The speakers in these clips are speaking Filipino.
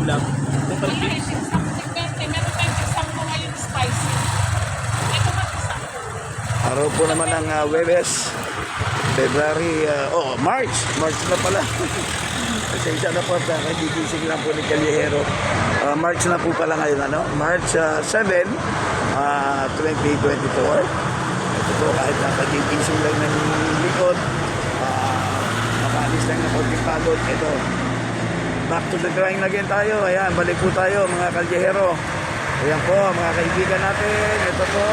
ulam. Total Wala eh, isang sigante. Meron tayong isang mo ngayon spicy. Ito ba isang? Araw po naman ng Webes, February, March na pala. Pasensya na po, kagigising lang po ni Calihero. March na po pala ngayon, ano? March 7, 2024. Ito po, kahit nakagigising lang ng likod, makaalis lang na konting pagod. Ito, back to the grind again tayo. Ayan, balik po tayo mga Calihero. Ayan po, mga kaibigan natin. Ito po,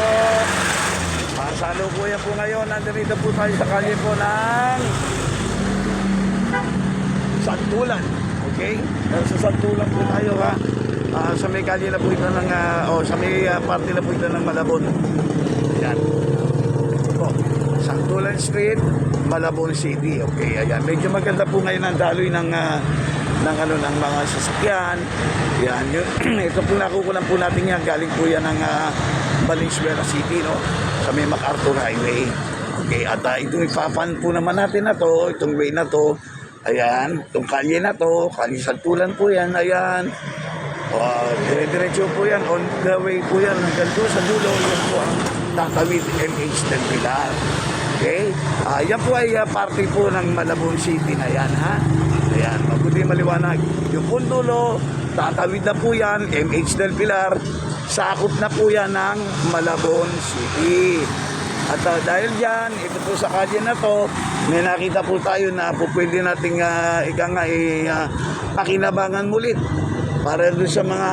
salukuyan po ngayon. Nandito po tayo sa kalye po ng Santulan. Okay? Sa Santulan po tayo, ha. Sa may kalye na po ito ng, sa may parte na po ito ng Malabon. Ayan. Ito po, Santulan Street, Malabon City. Okay, ayan. Medyo maganda po ngayon ang daloy ng mga sasakyan. Yan, yun. Ito po nakukulan po natin yan. Galing po yan ng Valenzuela City, no? Sa may MacArthur Highway. Okay, at itong ipapan po naman natin na to, itong way na to. Ayan, itong kalye na to, kalye Santulan po yan, ayan. Dire-diretso po yan, on the way po yan. Hanggang doon sa dulo, yan po ang tatawid MH del Pilar. Okay, yan po ay parte po ng Malabon City na yan, ha? Ayan, mabuti maliwanag. Yung pundulo, tatawid na po yan, MH del Pilar, sakop na po yan ng Malabon City. At dahil dyan, ito po sa kalye na to, may nakita po tayo na po pwede nating pakinabangan mulit para doon sa mga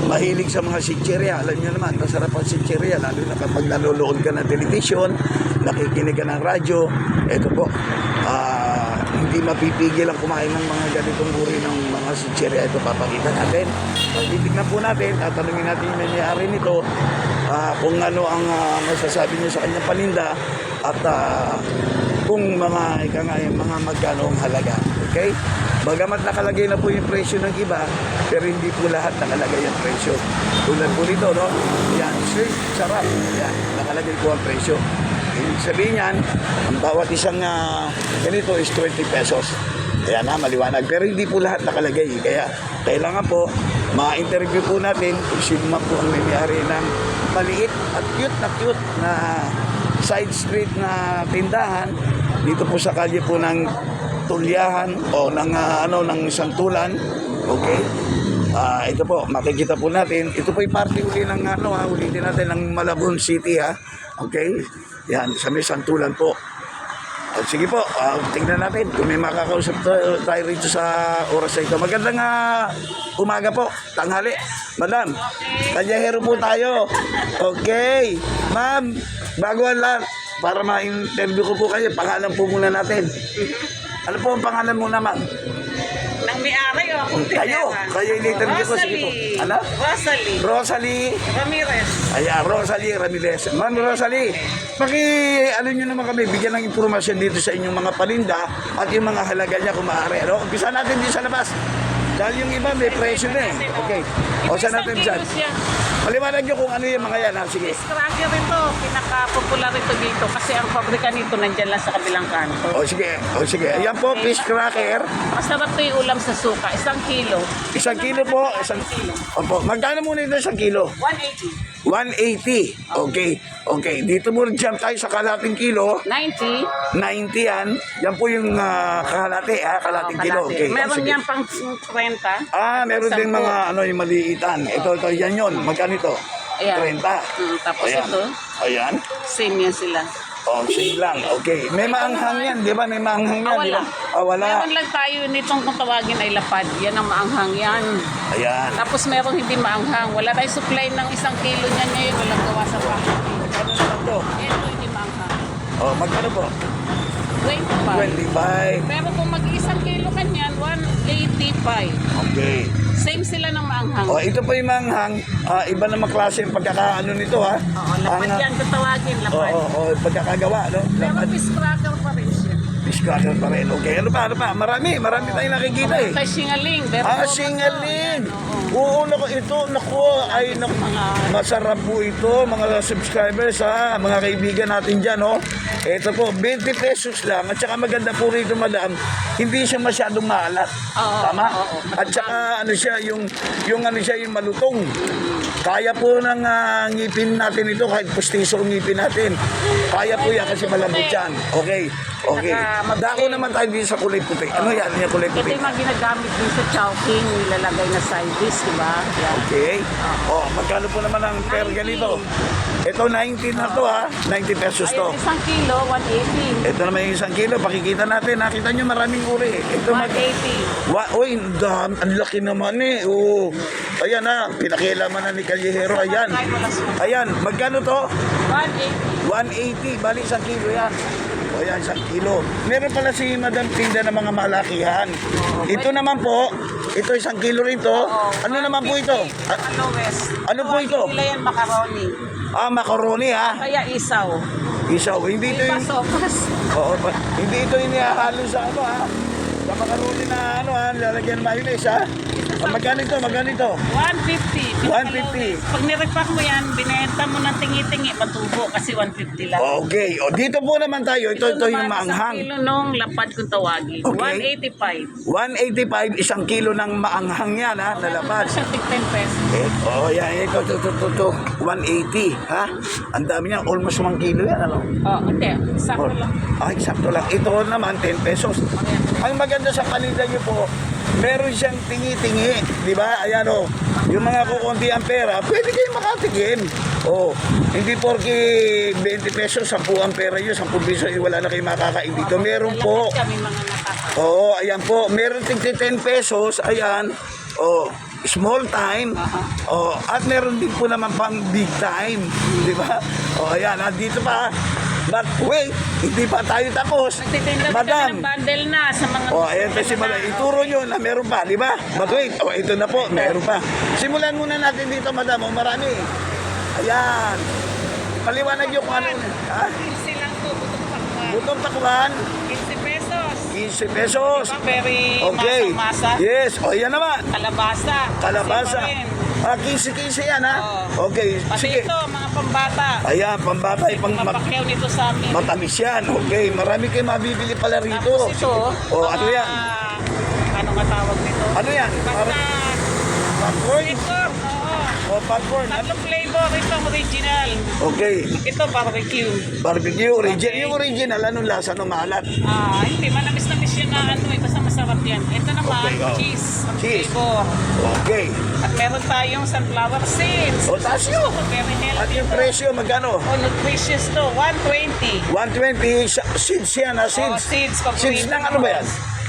mahilig sa mga sitcherya. Alam nyo naman, masarap ang sitcherya, lalo na kapag nanonood ka ng television, nakikinig ka ng radyo. Ito po, hindi mapipigil ang kumain ng mga ganitong uri ng mga sitcherya. Ito papakita natin. Titignan po natin, tatanungin natin yung may-ari nito kung ano ang masasabi niya sa kanyang paninda at kung mga magkano ang halaga. Okay? Bagamat nakalagay na po yung presyo ng iba, pero hindi po lahat nakalagay ang presyo. Tulad po nito, no? Yan, sweet, sarap. Yan, nakalagay po ang presyo. Ibig sabihin yan, ang bawat isang ganito is 20 pesos. Kaya na, maliwanag. Pero hindi po lahat nakalagay. Kaya kailangan po, ma-interview po natin kung sino man po ang may-ari ng maliit at cute na side street na tindahan dito po sa kalye po ng Tulyahan o ng ng Santulan. Okay? Ito po, makikita po natin. Ito po yung parte uli ng ulitin natin ng Malabon City, ha. Okay? Yan, sa may Santulan po. Sige po, tingnan natin kung may makakausap tayo rito sa oras na ito. Magandang umaga po, tanghali. Madam, Calihero po tayo. Okay. Ma'am, baguhan lang. Para ma-interview ko po kayo, pangalan po muna natin. Ano po ang pangalan muna, ma'am? Nang may-ari o akong Kayo in-interview ko. Sige po. Ano? Rosalie Ramirez. Ayan, Rosalie Ramirez. Ma'am Rosalie, ano nyo naman kami, bigyan ng impormasyon dito sa inyong mga paninda at yung mga halaga niya kung maaari. Ano? Umpisa natin din sa labas. Dahil yung iba may presyo na eh. Okay. O saan natin dyan? Maliwanag nyo kung ano yung mga yan. Sige. Cracker ito, pinaka-popular ito dito kasi ang pabrika nito nandyan lang sa kabilang kanto. O sige. Ayan po, fish cracker. Masarap ito yung ulam sa suka, 1 kilo. 1 kilo po. Opo. Magkano muna ito 1 kilo? 180. 180. Okay. Dito muna dyan tayo sa kalating kilo. 90. 90 yan. Yan po yung kalate, kalating kilo. Okay. Meron yan pang 30. Meron din mga yung maliitan. Ito, yan yun. Magkano ito? Ayan. 30. Tapos Ayan. ito, Ayan. same yan sila. Same lang. Okay. May maanghang yan, di ba? May maanghang yan, di ba? Wala. Wala. Meron lang tayo nitong kung tawagin ay lapad. Yan ang maanghang yan. Ayan. Tapos merong hindi maanghang. Wala tayong supply ng 1 kilo niyan ngayon. Walang gawa sa factory. Ano naman to? Yan po hindi maanghang. Magkano po? 25. 25. Pero kung mag-1 kilo kanyan, 185. Okay. Same sila ng maanghang. Ito po yung manghang. Iba naman klase yung pagkakaano nito, ha? Oo, lapad yan. Kung tawagin, lapad. Pagkakagawa, no? Pero fish cracker pa rin siya. Fish Cracker pa rin. Okay, ano pa? Marami tayong nakikita eh. Tayo singaling. Singaling. Oo, masarap po ito, mga subscribers ha, mga kaibigan natin dyan, no? Ito po, 20 pesos lang. At saka maganda po rito, madam, hindi siya masyadong maalat. Tama? At saka ano siya, yung malutong. Kaya po ng ngipin natin ito, kahit pustiso ang ngipin natin. Kaya po yan kasi malambot yan. Okay. Dako naman tayo dito sa kulay puti. Ano yan? Yung kulay Ito puti. yung mga ginagamit din sa chowking, nilalagay na side dish, di ba? Yan. Okay. Magkano po naman ang per ganito? Ito 19 na to ha. 90 pesos to. Ayun, 1 kilo, 180. Ito naman yung 1 kilo. Pakikita natin. Nakita nyo maraming uri. Ito 180. Uy, ang laki naman eh. Oo. Ayan ha. Pinakialaman na ni Callejero. Ayan. Magkano to? 180. 180. Bali 1 kilo yan. O yan, 1 kilo. Meron pala si Madam tinda ng mga malakihan. Ito naman po, ito 1 kilo rin to. Ano naman po ito? Ano po ito? Nila yan macaroni. Macaroni ha. Kaya isaw. Isaw. Hindi ito yung... Sopas. Hindi ito yung ihahalo sa ano ha. Sa macaroni na ano ha, lalagyan ng mayonnaise ha. Magkano ito? 150. 150. Pag nirepack mo yan, binenta mo ng tingi-tingi, matubo kasi 150 lang. Okay. Dito po naman tayo. Ito yung naman, maanghang. 1 kilo nung lapad kung tawagin. Okay. 185. 185, 1 kilo ng maanghang yan ha, nalapad. Siya, 10 pesos. Yan. Ito. 180 ha. Ang dami niya. Almost 1 kilo yan. Ano? Hindi. Sakto lang. Eksakto lang. Ito naman, 10 pesos. Ang maganda sa paninda niyo po, meron siyang tingi-tingi, di ba? Ayan o, yung mga kukunti ang pera, pwede kayong makatikim. Hindi porke 20 pesos, 10 ang pera nyo, 10 pesos, wala na kayong makakain dito. Meron po. Kami mga nakaka. Ayan po, meron tigti 10 pesos, ayan. Small time. At meron din po naman pang big time, di ba? Ayan, dito pa. But wait, hindi pa tayo tapos. Nagtitinda Madam. ng bundle na sa mga... Ayan pa si Madam. Ituro nyo na meron pa, di ba? But wait, ito na po, meron pa. Simulan muna natin dito, Madam. Marami. Ayan. Paliwanag nyo kung ano. Ha? 15 lang to, butong pakwan. Butong takwan, 15 pesos. 15 pesos. Diba, very Okay. masang-masa. Yes. Yan naman. Kalabasa. 15 yan, ha? Okay. Pati Sige. ito, mga pambata. Ayan, pambata. Mapakyaw nito sa amin. Matamis yan. Okay. Marami kayo mabibili pala rito. Tapos ito, ano yan? Ano nga tawag nito? Ano yan? Basta, Popcorn? popcorn, oo. Popcorn. Tatlong flavor, ito ang original. Okay. Ito, barbecue. Barbecue, original. Okay. Yung original, anong lasa? Anong maalat? Hindi, manamis-namis yun na ano, basta masarap yan. Ito naman, Okay, cheese. Ang Cheese. flavor. Okay. At meron tayong sunflower seeds. Taas yun. Very healthy. At yung to. presyo, magkano? Nutritious to, 120. 120 seeds yan, ha? Seeds. Seeds. Seeds ng ano ba yan?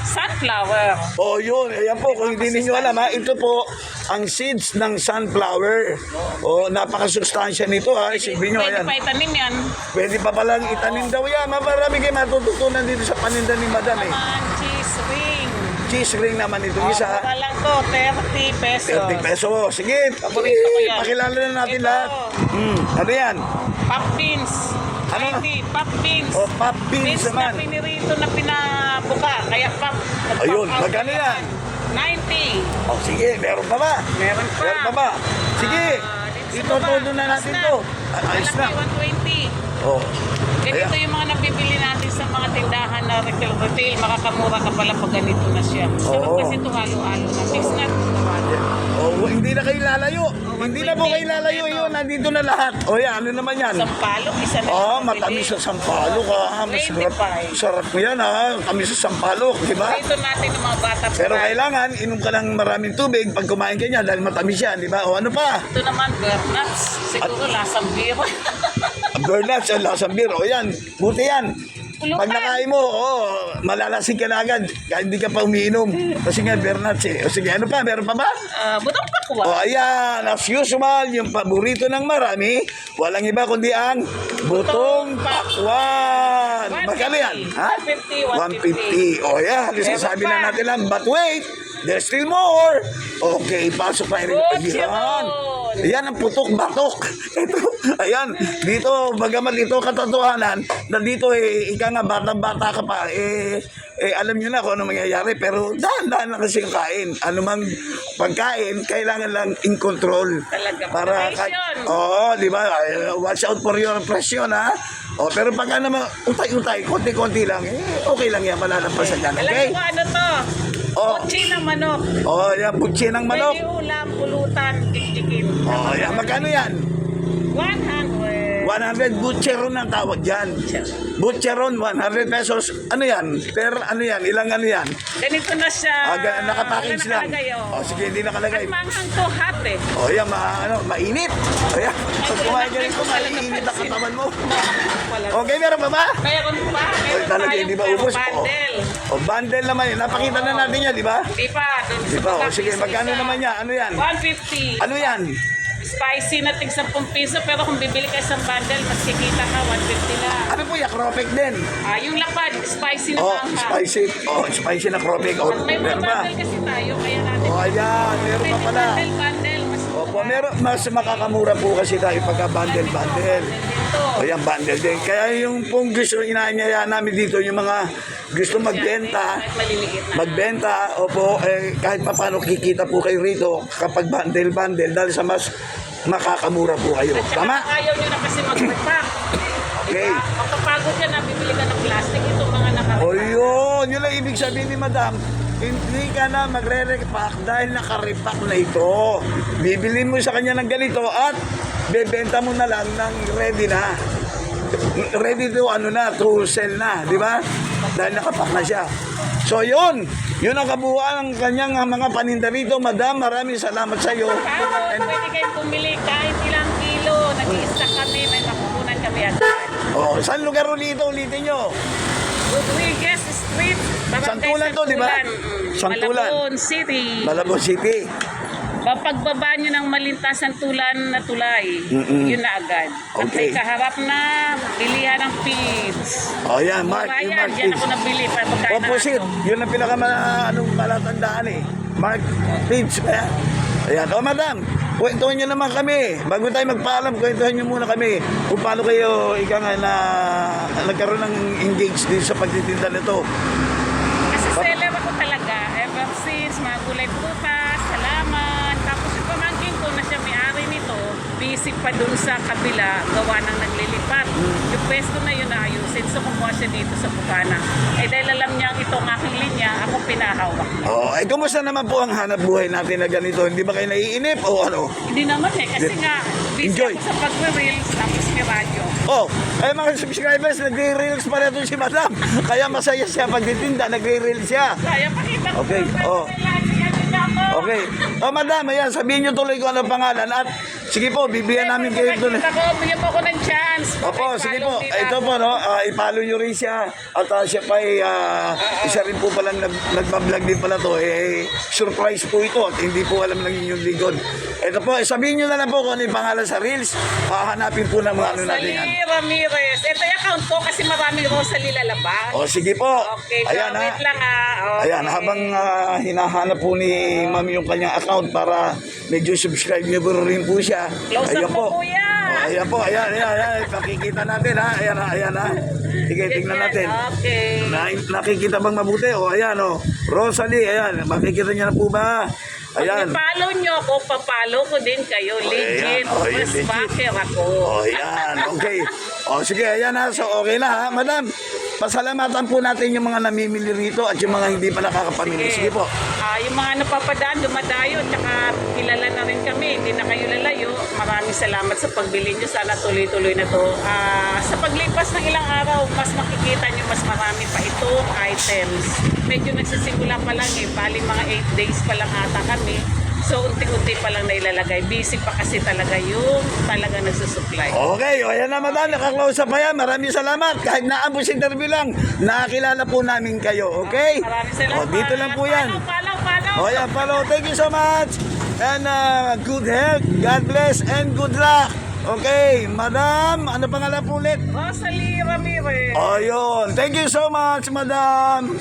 Sunflower. Yun. Ayan po, kung hindi ninyo alam, ha? Ito po, ang seeds ng sunflower. Napakasustansya nito, ha? Isipin nyo, Pwede ayan. pa itanim yan. Pwede pa palang itanim daw yan. Marami kayo matututunan dito sa paninda ni Madam, eh. Naman, cheese ring. Cheese ring naman ito isa. Mura lang to, 30 pesos. 30 pesos. Sige, Paborito ko yan. pakilala na natin Ito. lahat. Ano yan? Pop beans. Ano? 90, pop beans. Pop beans Beans na naman. pinirito na pinabuka. Kaya pop. Ayun, Pop out magkano na yan? 90. Sige, meron pa ba? Meron pa. Meron pa ba? Sige, dito ito todo na natin to. Ayos na. 120. Ganito Ayan. yung mga nabibili natin sa mga tindahan na retail. Makakamura ka pala pag ganito na siya. Sarap Oo. kasi ito halo-halo na. Mix na. Hindi na kayo lalayo. Hindi na po kayo lalayo yun. Nandito na lahat. Yan, ano naman yan? Sampalok, isa na. Matamis sa sampalok, ha? Masarap. 25. Sarap mo yan, ha? Tamis sa sampalok, di ba? Ito natin ng mga bata. Pero kailangan, inom ka ng maraming tubig pag kumain ka niya dahil matamis yan, di ba? Ano pa? Ito naman, bernuts. Siguro lasang beer. Bernards, lasang beer. Yan, buti yan. Pag nakain mo, malalasing ka na agad. Kahit hindi ka pa umiinom. Kasi nga, Bernards eh. Sige, ano pa? Meron pa ba? Butong pakwa. Ayan, as usual, yung paborito ng marami, walang iba kundi ang butong pakwan. Magkano yan? 150. Yan, sasabi na natin lang, but wait, there's still more. Okay, pasok pa rin. Good, Yan. Yan ang putok-batok. Ito, ayan, dito, bagamat ito katotohanan, na dito ika nga, batang-bata ka pa, alam nyo na kung ano mangyayari, pero dahan-dahan lang kasi yung kain. Anumang pagkain, kailangan lang in control. Talaga. Para Presyon. Oo, di ba? Watch out for your presyon, ha? O, pero pag naman, utay-utay, konti-konti lang, okay lang yan, malalampasan yan, Alam okay? mo ano to? Oh. Kotse ng manok. Oh, yan, butsi ng manok. Pwede ulam, pulutan, dikdikin. Oh, yan, magkano yan? 100. 100 butcheron ang tawag dyan. Butcheron, 100 pesos. Ano yan? Per ano yan? Ilang ano yan? Ganito na siya. Nakapackage Wala lang. nakalagay, Oh, sige, hindi nakalagay. At manghang to hot eh. Oh, yan, mainit. Oh, yan. Pag kumain ka rito, mainit ang katawan mo. Okay, meron pa ba? Meron pa. Oh, Meron talaga, tayong hindi ba pure ubos? bundle. Oh, bundle naman yun. Napakita na natin yan, di ba? Di pa. Di ba? Oh, sige, magkano naman yan? Ano yan? 150. Ano yan? Spicy na tig 10 piso, pero kung bibili ka isang bundle, mas kikita ka 150 lang. Ano po yan? Cropek din. Yung lapad, spicy na Oh, manghang. spicy. Oh, spicy na cropek. Oh, At may mga meron pa. bundle kasi tayo, kaya natin. Oh, ayan. Meron pa pala. Bundle, mas Opo, meron, mas makakamura po kasi tayo pagka bundle. dito. O yan, bundle din. Kaya yung pong gusto, inaanyaya namin dito, yung mga gusto magbenta, Kahit maliliit na. magbenta, opo, kahit pa paano kikita po kayo rito kapag bundle, dahil sa mas makakamura po kayo. At saka Tama? ayaw nyo na kasi mag-repack. Okay. Diba? Mapapagod ka na, bibili ka ng plastic. Ito mga nakarepack. O yun, yun ang ibig sabihin ni madam. Hindi ka na magre-repack dahil naka-repack na ito. Bibili mo sa kanya ng ganito at bebenta mo na lang ng ready na. Ready to to sell na, di ba? Dahil nakapack na siya. So yun ang kabuuan ng kanyang mga paninda rito. Madam, maraming salamat sa iyo. Pwede kayong bumili kahit ilang kilo. Nag-i-stack kami, may makukunan kami agad. Oh, saan lugar ulitin nyo? Rodriguez Street, Barangay Santulan to, di ba? Santulan. Malabon City. Malabon City. Pagbaba nyo ng Malintas Santulan na tulay, yun na agad. At Okay. may kaharap na bilihan ng feeds. Oh, yan, Mark. Mura Yung yan, Mark dyan Pitts. ako nabili. Pagkain Opposite. Yun ang palatandaan eh. Mark Pitts. Ayan. O, madam, kwentuhan nyo naman kami. Bago tayo magpaalam, kwentuhan nyo muna kami kung paano kayo nagkaroon ng engage din sa pagtitinda nito. Kasi seller ako talaga. Ever since, mga gulay prutas, salamat. Tapos yung pamangkin ko na siya may-ari nito, busy pa dun sa kabila, gawa ng naglilipat. Yung pwesto na yun ayusin. So kumuha siya dito sa Bukana. Dahil alam niya itong aking linya, ako pinahawak. Oh, kumusta naman po ang hanap buhay natin na ganito? Hindi ba kayo naiinip o ano? Hindi naman kasi nga, busy Enjoy. ako sa pag-reels, tapos may radyo. Oh, mga subscribers, nagre-reels pa rin si madam. Kaya masaya siya pagtitinda, nagre-reels siya. Kaya pakita ko Okay, oh. Okay. Oh, madam, ayan, sabihin nyo tuloy kung ano pangalan at sige po, bibigyan namin kayo doon. Bigyan mo ako ng chance. Opo, sige po. Ito po, no, ipalo nyo rin siya. At siya pa isa rin po palang nagbablog din pala to. Surprise po ito at hindi po alam ng inyong likod. Ito po, sabihin nyo na lang po kung ano yung pangalan sa Reels. Hahanapin po ng mga ano natin yan. Rosalie Ramirez. Ito yung account ko kasi maraming Rosalie lalabas. O, sige po. Okay, so Ayan, wait lang Okay. Ayan, habang hinahanap po ni ma'am yung kanyang account para medyo subscribe niyo po rin po siya. Close Ayan up mo, kuya. Ayan po, ayan. Pakikita natin ha. Ayan ha. Sige, tingnan natin. Okay. Nakikita bang mabuti? O, ayan o. Rosalie, ayan. Makikita niya na po ba? Ayan. Pag follow nyo ako, papalo ko din kayo. Legit. Ayan. Mas Legit. backer ako. O, ayan. Okay. O, sige, ayan ha. So, okay na ha. Madam, pasalamatan po natin yung mga namimili rito at yung mga hindi pa nakakapamili. Sige po. Yung mga napapadaan, dumadayo, tsaka kilala na rin kami. Hindi na kayo lalayo. Maraming salamat sa pagbili nyo. Sana tuloy-tuloy na to. Sa paglipas ng ilang araw, mas makikita nyo mas marami pa itong items. Medyo nagsisimula pa lang Bali mga 8 days pa lang ata kami. So, unti-unti pa lang nailalagay. Busy pa kasi talaga yung talaga nagsusupply. Okay, o ayan na madam, nakaklose up pa yan. Maraming salamat. Kahit naambos interview lang, nakakilala po namin kayo, okay? Maraming salamat. O, dito lang po yan. Follow. O yan, follow. Thank you so much. And good health, God bless, and good luck. Okay, madam, ano pangalan po ulit? Rosalie Ramirez. O yun, thank you so much, madam.